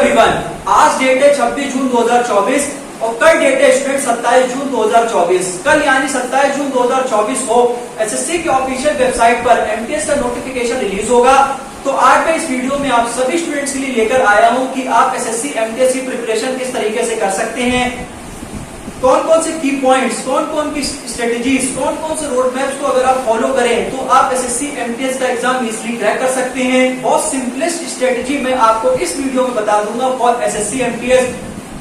Everyone, आज date है 26 जून 2024 और कल डेट है स्टूडेंट 27 जून 2024। कल यानी 27 जून 2024 को एसएससी की ऑफिशियल वेबसाइट पर एमटीएस का नोटिफिकेशन रिलीज होगा। तो आज मैं इस वीडियो में आप सभी स्टूडेंट्स के लिए लेकर आया हूं कि आप एसएससी एमटीएस की प्रिपरेशन किस तरीके से कर सकते हैं, कौन कौन से की पॉइंट्स, कौन कौन की स्ट्रेटेजीज, कौन कौन से रोड मैप्स को अगर आप फॉलो करें तो आप एसएससी एमटीएस का एग्जाम इजीली क्रैक कर सकते हैं। बहुत सिंपलेस्ट स्ट्रेटेजी मैं आपको इस वीडियो में बता दूंगा फॉर एसएससी एमटीएस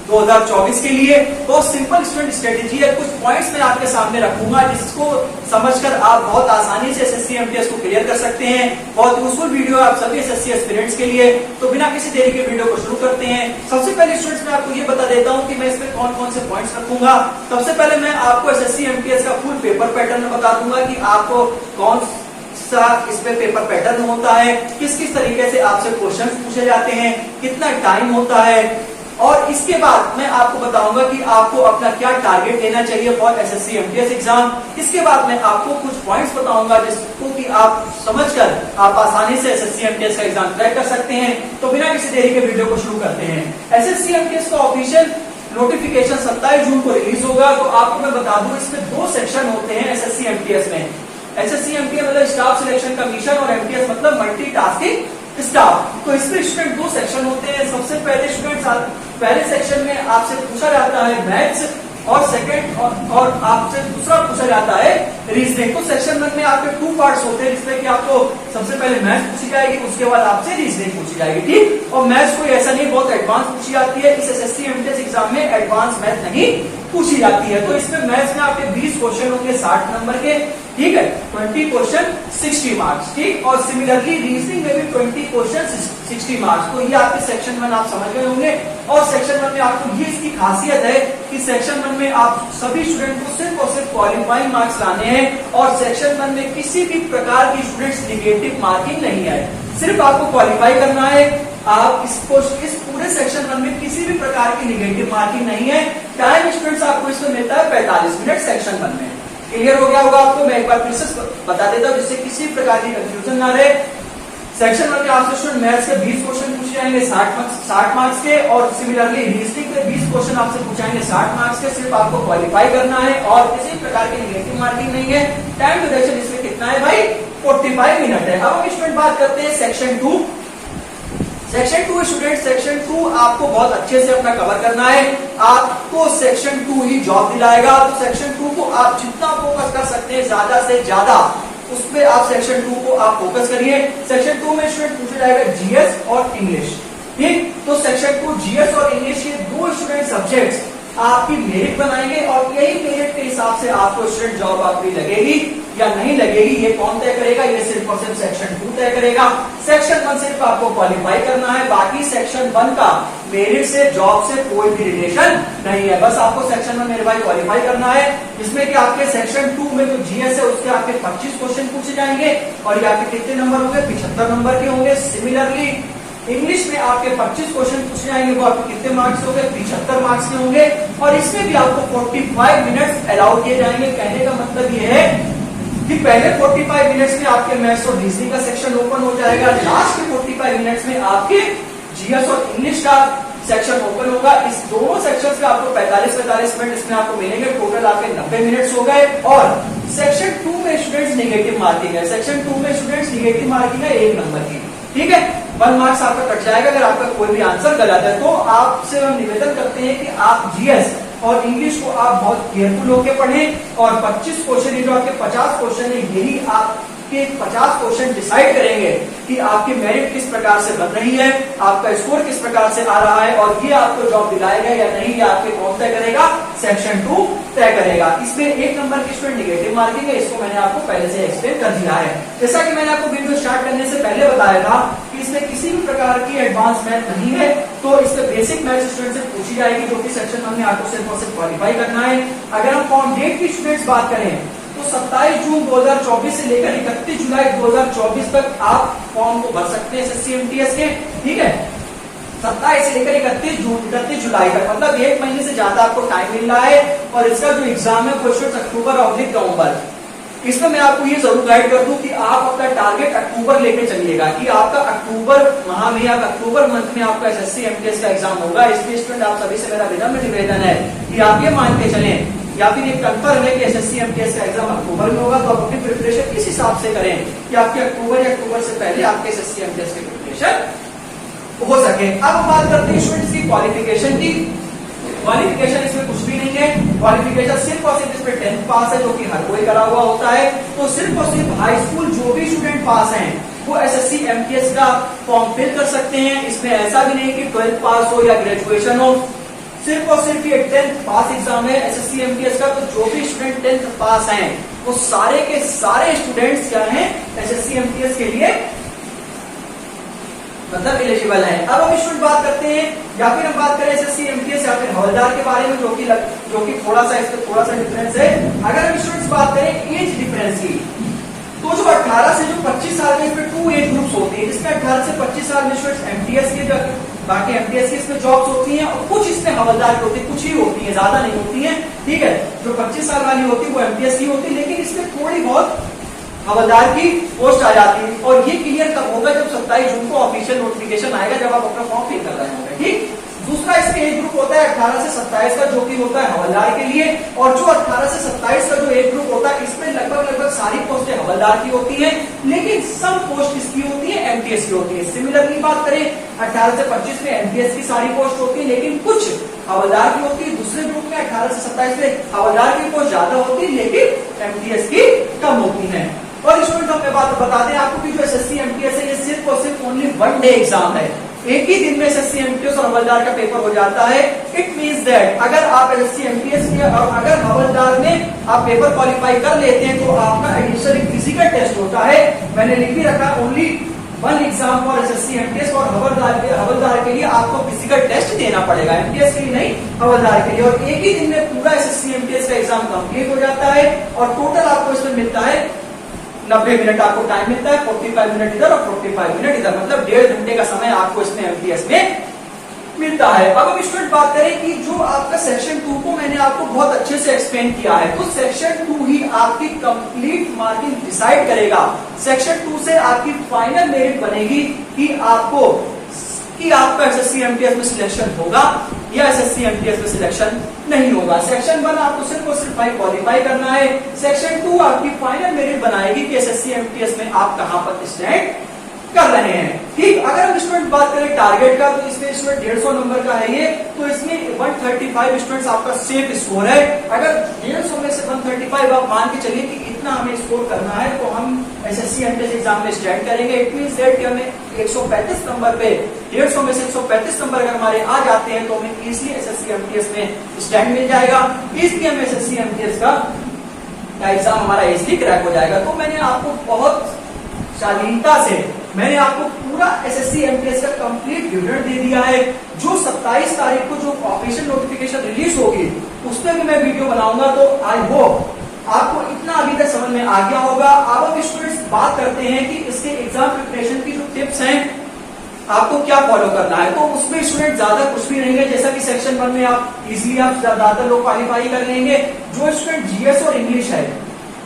2024 के लिए। बहुत सिंपल स्टूडेंट स्ट्रेटेजी है, कुछ पॉइंट्स मैं आपके सामने रखूंगा जिसको समझकर आप बहुत आसानी से एसएससी एमटीएस को क्लियर कर सकते हैं। बहुत यूजफुल वीडियो है आप सभी एसएससी एस्पिरेंट्स के लिए। तो बिना किसी देरी के वीडियो को शुरू करते हैं। सबसे पहले स्टूडेंट्स मैं आपको ये बता देता हूं कि मैं इसमें कौन कौन से पॉइंट्स रखूंगा। सबसे पहले मैं आपको एसएससी एमटीएस का फुल पेपर पैटर्न बता दूंगा कि आपको कौन सा इस पे पेपर पैटर्न होता है, किस किस तरीके से आपसे क्वेश्चन पूछे जाते हैं, कितना टाइम होता है, और इसके बाद मैं आपको बताऊंगा कि आपको अपना क्या टारगेट लेना चाहिए फॉर एसएससी एमटीएस एग्जाम। इसके बाद मैं आपको कुछ पॉइंट्स बताऊंगा जिसको कि आप समझकर आप आसानी से एसएससी एमटीएस का एग्जाम क्रैक कर सकते हैं। तो बिना किसी देरी के वीडियो को शुरू करते हैं। एसएससी एमटीएस का ऑफिशियल नोटिफिकेशन 27 जून को रिलीज होगा। तो आपको मैं बता दूं इसमें दो सेक्शन होते हैं एसएससी एमटीएस में। एसएससी एमटीएस मतलब स्टाफ सिलेक्शन कमीशन और एमटीएस मतलब मल्टीटास्किंग स्टाफ। तो इसमें स्टूडेंट दो सेक्शन होते हैं। सबसे पहले स्टूडेंट पहले सेक्शन में आपसे पूछा जाता है मैथ्स और सेकंड और आपसे दूसरा पूछा जाता है रीजनिंग। तो सेक्शन 1 में आपके 2 पार्ट्स होते हैं जिसमें कि आपको सबसे पहले मैथ्स पूछी जाएगी, उसके बाद आपसे रीजनिंग पूछी जाएगी, ठीक। और मैथ्स कोई ऐसा नहीं बहुत एडवांस पूछी जाती है। इस एसएससी एमटीएस एग्जाम में एडवांस मैथ नहीं पूछी जाती है। तो इसमें मैथ्स में आपके 20 क्वेश्चन होंगे 60 नंबर के, ठीक है, 20 क्वेश्चन 60 मार्क्स, ठीक। और सिमिलरली रीजनिंग में भी 20 क्वेश्चन 60 मार्क्स। तो ये आपके सेक्शन 1 आप समझ गए होंगे। और सेक्शन 1 में आपको ये इसकी खासियत है कि सेक्शन 1 में आप सभी स्टूडेंट को सिर्फ और सिर्फ क्वालिफाइंग मार्क्स लाने हैं और सेक्शन 1 में किसी भी प्रकार की स्टूडेंट्स निगेटिव मार्किंग नहीं है, सिर्फ आपको क्वालिफाई करना है। आप इस पूरे सेक्शन 1 में किसी भी प्रकार की निगेटिव मार्किंग नहीं है। टाइम स्टूडेंट्स आपको इसमें मिलता है 45 मिनट सेक्शन 1 में। क्लियर हो गया होगा आपको। मैं एक बार फिर से बता देता हूं जिससे किसी प्रकार की कंफ्यूजन ना रहे। सेक्शन 1 में आपसे स्टूडेंट मैथ्स के 20 क्वेश्चन पूछे जाएंगे 60 मार्क्स के, और सिमिलरली रीजनिंग के 20 क्वेश्चन आपसे पूछाएंगे 60 मार्क्स के। सिर्फ आपको क्वालिफाई करना है और किसी प्रकार की निगेटिव मार्किंग नहीं है। टाइम ड्यूरेशन इसमें कितना है भाई, 45 मिनट है। अब हम स्टूडेंट बात करते हैं सेक्शन 2। सेक्शन 2 स्टूडेंट, सेक्शन 2 आपको बहुत अच्छे से अपना कवर करना है। आपको सेक्शन 2 ही जॉब दिलाएगा। तो सेक्शन 2 को आप जितना फोकस कर सकते हैं ज्यादा से ज्यादा उसमें आप सेक्शन 2 को आप फोकस करिए। सेक्शन 2 में स्टूडेंट पूछा जाएगा जीएस और इंग्लिश, ठीक। तो सेक्शन 2 जीएस और इंग्लिश ये दो स्टूडेंट सब्जेक्ट्स आपकी मेरिट बनाएंगे और यही मेरिट के हिसाब से आपको स्टूडेंट जॉब आपकी लगेगी या नहीं लगेगी ये कौन तय करेगा, ये सिर्फ और सिर्फ सेक्शन 2 तय करेगा। सेक्शन 1 सिर्फ आपको क्वालिफाई करना है, बाकी सेक्शन 1 का मेरिट से जॉब से कोई भी रिलेशन नहीं है। बस आपको सेक्शन 1 मेरे भाई क्वालिफाई करना है, जिसमें कि आपके सेक्शन 2 में जो जीएस है उसके आपके 25 क्वेश्चन पूछे जाएंगे और ये आपके कितने नंबर होंगे, 75 नंबर के होंगे। सिमिलरली इंग्लिश में आपके 25 क्वेश्चन पूछे जाएंगे, वो आपके कितने मार्क्स होंगे, 75 मार्क्स के होंगे। और इसमें भी आपको 45 मिनट्स अलाउ किए जाएंगे। कहने का मतलब ये है कि पहले 45 मिनट्स में आपके मैथ्स और रीजनिंग का सेक्शन ओपन हो जाएगा, लास्ट के 45 मिनट्स में आपके जीएस और इंग्लिश का सेक्शन ओपन होगा। इस दोनों सेक्शंस में आपको 45 मिनट इसमें आपको मिलेंगे। टोटल आपके 90 मिनट्स हो गए। और सेक्शन 2 में स्टूडेंट्स निगेटिव मार्किंग है। सेक्शन 2 में स्टूडेंट्स निगेटिव मार्किंग है 1 नंबर की, ठीक है। 1 मार्क्स आपका कट जाएगा अगर आपका कोई भी आंसर गलत है। तो आपसे हम निवेदन करते हैं कि आप जीएस और इंग्लिश को आप बहुत केयरफुल होकर पढ़ें और 25 क्वेश्चन, ये जो आपके 50 क्वेश्चन है यही आपके 50 क्वेश्चन डिसाइड करेंगे कि आपकी मेरिट किस प्रकार से बन रही है, आपका स्कोर किस प्रकार से आ रहा है और ये आपको जॉब दिलाएगा या नहीं, ये आपके कौन तय करेगा, सेक्शन 2 तय करेगा। इसमें 1 नंबर की स्टूडेंट निगेटिव मार्किंग है, इसको मैंने आपको पहले से एक्सप्लेन कर दिया है। जैसा कि मैंने आपको वीडियो स्टार्ट करने से पहले बताया था कि इसमें किसी भी प्रकार की एडवांस मैथ नहीं है। तो इसमें बेसिक मैथ स्टूडेंट से पूछी जाएगी जो कि सेक्शन 1 में आपको सिर्फ और सिर्फ क्वालिफाई करना है। अगर हम फॉर्म डेट की स्टूडेंट्स बात करें तो 27 जून 2024 से लेकर 31 जुलाई 2024 तक आप फॉर्म को भर सकते हैं एसएससी एमटीएस के, ठीक है। 27 से लेकर 31 जुलाई तक, मतलब 1 महीने से ज्यादा आपको टाइम मिल रहा है। और इसका जो एग्जाम है वो अक्टूबर और नवंबर इसमें मैं आपको ये जरूर गाइड कर दूं कि आप अपना टारगेट अक्टूबर लेके चलिएगा, कि आपका अक्टूबर माह में या अक्टूबर मंथ में आपका एसएससी एमटीएस का एग्जाम होगा। इसलिए स्टूडेंट आप सभी से मेरा विनम्र निवेदन है कि आप ये मान के चलें या फिर ये कन्फर्म है कि एसएससी एमटीएस का एग्जाम अक्टूबर में होगा, तो आप अपनी प्रिपरेशन इस हिसाब से करें कि आपके अक्टूबर या अक्टूबर से पहले आपके एसएससी एमटीएस की प्रिपरेशन हो सके। अब हम बात करते हैं स्टूडेंट्स की क्वालिफिकेशन की। क्वालिफिकेशन इसमें कुछ भी नहीं है, क्वालिफिकेशन सिर्फ और सिर्फ इसमें 10th पास है, जो कि हर कोई करा हुआ होता है। तो सिर्फ और सिर्फ हाई स्कूल जो भी स्टूडेंट पास हैं वो एसएससी एमटीएस का फॉर्म फिल कर सकते हैं। इसमें ऐसा भी नहीं कि 12th पास हो या ग्रेजुएशन हो, सिर्फ और सिर्फ ये 10th पास एग्जाम है एसएससी एमटीएस का। तो जो भी स्टूडेंट 10th पास हैं वो सारे के सारे स्टूडेंट्स क्या हैं, एसएससी एमटीएस के लिए मतलब एलिजिबल है। अब हम स्टूडेंट बात करते हैं या फिर हम बात करें एसएससी एमटीएस या फिर हवलदार के बारे में, जो कि थोड़ा सा इसमें थोड़ा सा डिफरेंस है। अगर हम स्टूडेंट्स बात करें एज डिफरेंस की, तो जो 18 से जो 25 साल के इसमें 2 एज ग्रुप्स होते हैं। इसमें 18 से 25 साल में स्टूडेंट्स एमटीएस के, बाकी एमटीएस की इसमें जॉब्स होती हैं, और कुछ इसमें हवलदार की होती है, कुछ ही होती है, ज्यादा नहीं होती है। ठीक है, जो 25 साल वाली होती है वो एमटीएस की होती है, लेकिन इसमें थोड़ी बहुत हवलदार की पोस्ट आ जाती है। और ये क्लियर कब होगा, जब 27 जून को ऑफिशियल नोटिफिकेशन आएगा, जब आप अपना फॉर्म फिल कर रहे होंगे। ठीक, दूसरा इसमें एज ग्रुप होता है 18 से 27 का, जो कि होता है हवलदार के लिए। और जो 18 से 27 का जो एज ग्रुप होता है, इसमें लगभग सारी पोस्टें हवलदार की होती हैं, लेकिन सब पोस्ट किसकी होती है, एमटीएस की होती है। सिमिलरली बात करें 18 से 25 में एमटीएस की सारी पोस्ट होती है, लेकिन कुछ हवलदार की होती है। दूसरे ग्रुप में 18 से 27 में हवलदार की पोस्ट ज्यादा होती है, लेकिन एमटीएस की कम होती है। और स्टूडेंट हम बात बताते हैं आपको कि जो एसएससी एमटीएस है ये सिर्फ और सिर्फ ओनली 1 डे एग्जाम है। एक ही दिन में एसएससी एमटीएस और हवलदार का पेपर हो जाता है। इट मींस दैट अगर आप एसएससी एमटीएस के और अगर हवलदार में आप पेपर क्वालिफाई कर लेते हैं तो आपका एडिशनल एक फिजिकल टेस्ट होता है। मैंने लिख भी रखा only 1 exam for SSC MTS, और हवलदार के लिए आपको फिजिकल टेस्ट देना पड़ेगा, एमटीएस के लिए नहीं, हवलदार के लिए। और एक ही दिन में पूरा एसएससी एमटीएस का एग्जाम कंप्लीट हो जाता है, और टोटल आपको इसमें मिलता है 90 मिनट आपको टाइम मिलता है, 45 मिनट इधर और 45 मिनट इधर, मतलब 1.5 घंटे का समय आपको इसमें एमटीएस में मिलता है। अब हम स्टूडेंट बात करें कि जो आपका सेक्शन 2 को मैंने आपको बहुत अच्छे से एक्सप्लेन किया है, तो सेक्शन 2 ही आपकी कंप्लीट मार्किंग डिसाइड करेगा। सेक्शन 2 से आपकी फाइनल मेरिट बनेगी कि आपका एसएससी एमटीएस में सिलेक्शन होगा या एसएससी एमटीएस में सिलेक्शन नहीं होगा। सेक्शन 1 आपको सिर्फ और सिर्फ क्वालिफाई करना है। सेक्शन 2 आपकी फाइनल मेरिट बनाएगी कि एसएससी एमटीएस में आप कहां पर स्टैंड कर रहे हैं। ठीक, अगर हम स्टूडेंट बात करें टारगेट का, तो इसमें स्टूडेंट 150 नंबर का है ये, तो इसमें 135 स्टूडेंट्स आपका सेफ स्कोर है। अगर 150 में से 135 आप मान के चलिए कि इतना हमें स्कोर करना है, तो हम एसएससी एमटीएस एग्जाम में स्टैंड करेंगे। इट मींस दैट कि हमें 135 नंबर पे 150 में से 135 नंबर अगर हमारे आ जाते हैं तो हमें इजिली एसएससी एमटीएस में स्टैंड मिल जाएगा। इसलिए हम एसएससी एमटीएस का एग्जाम हमारा इजिली क्रैक हो जाएगा। तो मैंने आपको बहुत शालीनता से मैंने आपको पूरा एसएससी एमटीएस का कंप्लीट विवरण दे दिया है। जो 27 तारीख को जो ऑफिशियल नोटिफिकेशन रिलीज होगी उसमें भी मैं वीडियो बनाऊंगा, तो आई होप आपको इतना अभी तक समझ में आ गया होगा। अब हम स्टूडेंट्स बात करते हैं कि इसके एग्जाम प्रिपरेशन की जो टिप्स हैं आपको क्या फॉलो करना है। तो उसमें स्टूडेंट ज्यादा कुछ भी नहीं है, जैसा कि सेक्शन 1 में आप इजिली आप ज्यादातर लोग क्वालिफाई कर लेंगे। जो स्टूडेंट जीएस और इंग्लिश है,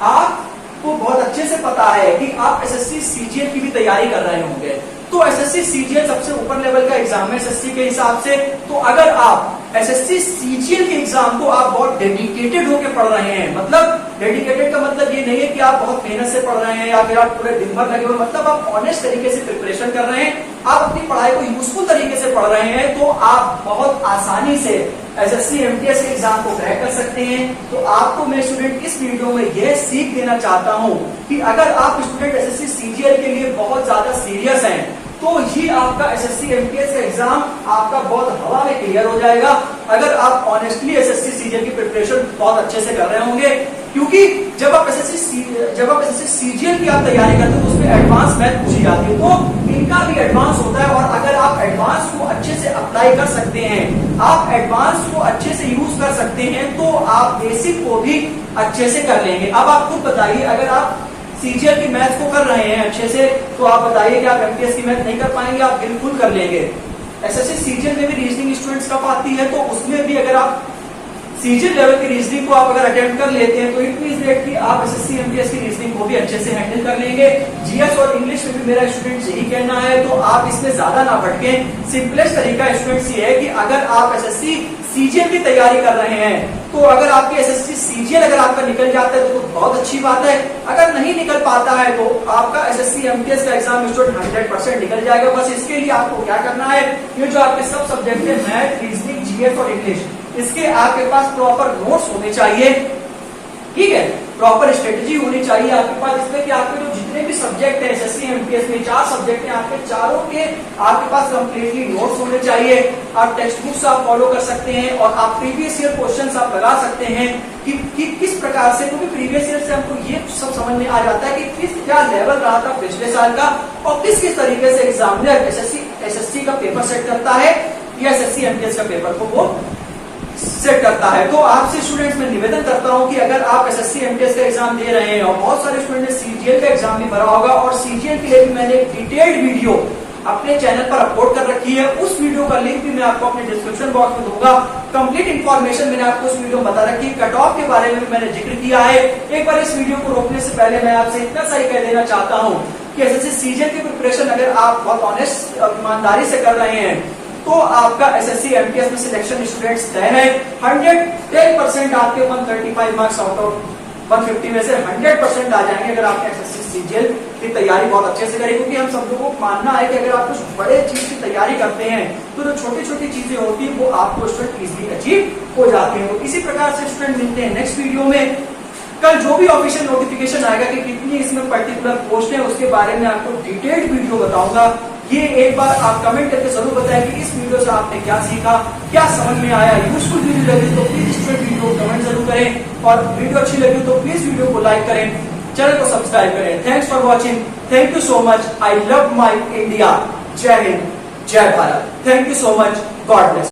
आपको बहुत अच्छे से पता है कि आप एसएससी सीजीएल की भी तैयारी कर रहे होंगे, तो एसएससी सीजीएल सबसे ऊपर लेवल का एग्जाम है एसएससी के हिसाब से। तो अगर आप एसएससी सीजीएल के एग्जाम को आप बहुत डेडिकेटेड होकर पढ़ रहे हैं, मतलब डेडिकेटेड का मतलब ये नहीं है कि आप बहुत मेहनत से पढ़ रहे हैं या फिर आप पूरे दिन भर लगे हुए, मतलब आप ऑनेस्ट तरीके से प्रिपरेशन कर रहे हैं, आप अपनी पढ़ाई को यूजफुल तरीके से पढ़ रहे हैं, तो आप बहुत आसानी से एसएससी एमटीएस के एग्जाम को क्रैक कर सकते हैं। तो आपको मैं स्टूडेंट इस वीडियो में यह सीख देना चाहता हूं कि अगर आप स्टूडेंट एसएससी सीजीएल के लिए बहुत ज्यादा सीरियस हैं, तो ही आपका एसएससी एमटीएस का एग्जाम आपका बहुत हवा में क्लियर हो जाएगा, अगर आप ऑनेस्टली एसएससी सीजीएल की प्रिपरेशन बहुत अच्छे से कर रहे होंगे। क्योंकि जब आप एसएससी सीजीएल की आप तैयारी करते हो तो उसमें एडवांस मैथ पूछी जाती है, तो इनका भी एडवांस होता है। और अगर आप एडवांस को अच्छे से अप्लाई कर सकते हैं, आप एडवांस को अच्छे से यूज कर सकते हैं, तो आप बेसिक को भी अच्छे से कर लेंगे। अब आप खुद बताइए, अगर आप सीजीएल की मैथ को कर रहे हैं अच्छे से, तो आप बताइए कि आप एमटीएस की मैथ नहीं कर पाएंगे? आप बिल्कुल कर लेंगे। एसएससी सीजीएल में भी रीजनिंग स्टूडेंट्स कब आती है, तो उसमें भी अगर आप सीजीएल लेवल की रीजनिंग को आप अगर अटेम्प्ट कर लेते हैं तो इट मींस दैट कि आप एसएससी एमटीएस की रीजनिंग को भी अच्छे से हैंडल कर लेंगे। जीएस और इंग्लिश में भी मेरा स्टूडेंट यही कहना है, तो आप इसमें ज्यादा ना भटकें। सिंपलेस्ट तरीका स्टूडेंट्स ये है कि अगर आप एसएससी सीजीएल की तैयारी कर रहे हैं तो अगर आपकी एसएससी सीजीएल अगर आपका निकल जाता है तो बहुत अच्छी बात है। अगर नहीं निकल पाता है तो आपका एसएससी एमटीएस का एग्जाम स्टूडेंट 100% निकल जाएगा। बस इसके लिए आपको क्या करना है, ये जो आपके सब सब्जेक्ट है मैथ, रीजनिंग, जीएस और इंग्लिश, इसके आपके पास प्रॉपर नोट्स होने चाहिए, ठीक है, प्रॉपर स्ट्रेटेजी होनी चाहिए आपके पास। इसमें कि आपके जो जितने भी सब्जेक्ट है एसएससी एमटीएस में 4 सब्जेक्ट हैं, आपके चारों के आपके पास कंप्लीटली नोट्स होने चाहिए। आप टेक्स्ट बुक्स आप फॉलो कर सकते हैं और आप प्रीवियस ईयर क्वेश्चंस आप लगा सकते हैं कि किस प्रकार से, क्योंकि प्रीवियस ईयर से हमको ये सब समझ में आ जाता है कि क्या लेवल रहा था पिछले साल का और किस तरीके से एग्जामिनर एसएससी का पेपर सेट करता है या एसएससी एमटीएस का पेपर को वो सेट करता है। तो आपसे स्टूडेंट्स मैं निवेदन करता हूं कि अगर आप एसएससी एमटीएस का एग्जाम दे रहे हैं और बहुत सारे स्टूडेंट ने सीजीएल का एग्जाम भी भरा होगा और सीजीएल के लिए भी मैंने एक डिटेल्ड वीडियो अपने चैनल पर अपलोड कर रखी है, उस वीडियो का लिंक भी मैं आपको अपने डिस्क्रिप्शन बॉक्स में दूंगा। कंप्लीट इंफॉर्मेशन मैंने आपको उस वीडियो में बता रखी है, कट ऑफ के बारे में भी मैंने जिक्र किया है। एक बार इस वीडियो को रोकने से पहले मैं आपसे इतना सा ही कह देना चाहता हूँ कि एसएससी सीजीएल की प्रिपरेशन अगर आप बहुत ऑनेस्ट ईमानदारी से कर रहे हैं तो आपका एसएससी एमटीएस में सिलेक्शन स्टूडेंट्स तय है। 110% आपके 135 मार्क्स आउट ऑफ 150 में से 100% आ जाएंगे अगर आपने एसएससी सीजीएल की तैयारी बहुत अच्छे से करें। क्योंकि हम सब लोगों को मानना है कि अगर आप कुछ बड़े चीज की तैयारी करते हैं तो जो छोटी छोटी चीजें होती है वो आपको स्टूडेंट इजिली अचीव हो जाती है। तो इसी प्रकार से स्टूडेंट मिलते हैं नेक्स्ट वीडियो में। कल जो भी ऑफिशियल नोटिफिकेशन आएगा कि कितनी इसमें पर्टिकुलर पोस्ट है उसके बारे में आपको डिटेल्ड वीडियो बताऊंगा। ये एक बार आप कमेंट करके जरूर बताएं कि इस वीडियो से आपने क्या सीखा, क्या समझ में आया। यूजफुल वीडियो लगी तो प्लीज स्टूडेंट वीडियो को कमेंट जरूर करें और वीडियो अच्छी लगी तो प्लीज वीडियो को लाइक करें, चैनल को सब्सक्राइब करें। Thanks for watching, thank you so much. I love my India. जय हिंद, जय Bharat. Thank you so much, God bless.